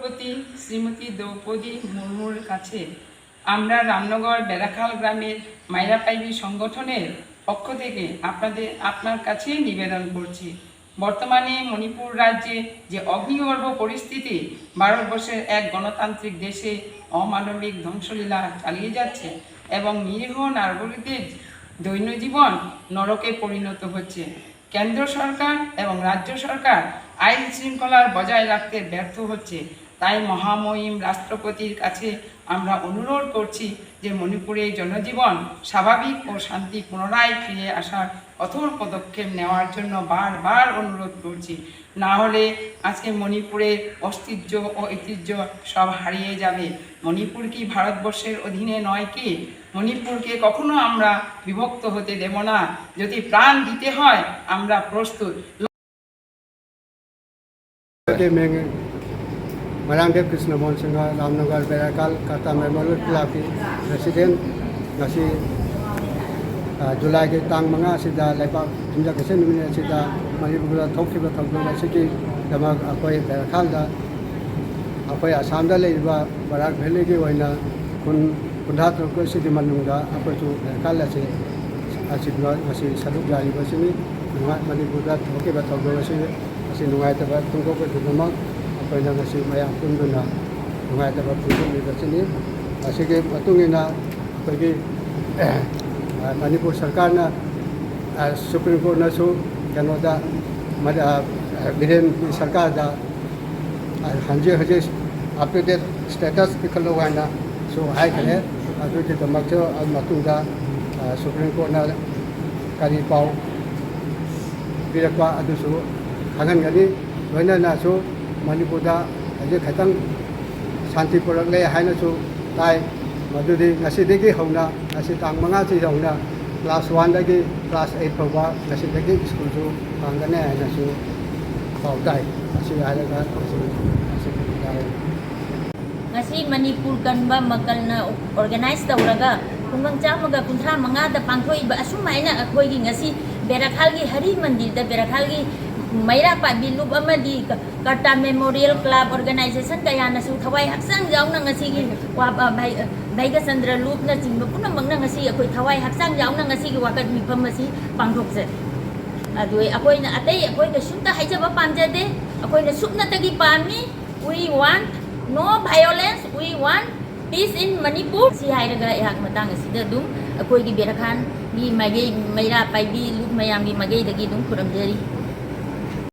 রাষ্ট্রপতি শ্রীমতী দ্রৌপদী মুর্মুর কাছে আমরা রামনগর বেড়াখাল গ্রামের মাইরা পাইবি সংগঠনের পক্ষ থেকে আপনার কাছে নিবেদন করছি। বর্তমানে মণিপুর রাজ্যে যে অগ্নিগর্ভ পরিস্থিতি ভারতবর্ষের এক গণতান্ত্রিক দেশে অমানবিক ধ্বংসলীলা চালিয়ে যাচ্ছে এবং নিরীহ নাগরিকদের দৈনজীবন নরকে পরিণত হচ্ছে। কেন্দ্র সরকার এবং রাজ্য সরকার আইন শৃঙ্খলার বজায় রাখতে ব্যর্থ হচ্ছে। তাই মহামহিম রাষ্ট্রপতির কাছে আমরা অনুরোধ করছি যে মণিপুরে জনজীবন স্বাভাবিক ও শান্তি পুনরায় ফিরে আসার কঠোর পদক্ষেপ নেওয়ার জন্য বারবার অনুরোধ করছি। না হলে আজকে মণিপুরের অস্তিত্ব ও ঐতিহ্য সব হারিয়ে যাবে। মণিপুর কি ভারতবর্ষের অধীনে নয় কি? মণিপুরকে কখনো আমরা বিভক্ত হতে দেব না। যদি প্রাণ দিতে হয় আমরা প্রস্তুত। Marangdev Krishna Mohan Singha Ramnagar Berakal Kata Memorial Club ki President ngasi July ke tang manga sida lepak jinja kesen mini sida Manipur da thokhiba thokba siki dama akoi Berakal da akoi Assam da leiba Barak Valley ki oina kundhat ko sidi manungda akoi tu Berakal la se asidwa ngasi saluk jari basini Manipur da thokhiba thokba sini asi nungai ta ba tungko ko duma Pernah nasi mayang pun guna mengai dapat pun di sini. Asyik matungina pergi Manipur Sarkar na Supreme Court na su kanoda mada biren Sarkar da hanji updated status kalau wana so high kale adu kita makso matungda Supreme Court na kari pau birakwa adu su kangan kali wana na su Manipur da aje khatang shanti purak le haina chu tai madudi ngasi degi hona ngasi tang manga chi hona class 1 dagi class 8 phawa ngasi degi school chu pangane haina chu pau tai asi haila ga ngasi Manipur kanba makalna organize tawraga kungang chamaga kunthra manga da pangthoi ba asumaina akhoi gi ngasi Berakal gi Hari Mandir da Berakal gi Maira Pabi Loop amadi Kata Memorial Club Organization kaya nasu thawai haksang jaw na ngasi wa Baiga Sandra Loop na jingba puna mangna ngasi akoi thawai haksang jaw na ngasi wakat mifam masi pangthok se adoi akoi na atei akoi ga sunta haijaba pamjade akoi na supna tagi pami. We want no violence, we want peace in Manipur. Si hairaga ihak matang asida dum akoi gi Berakhan gi magai Maira Pabi Loop mayam gi magai dagi dum kuramjari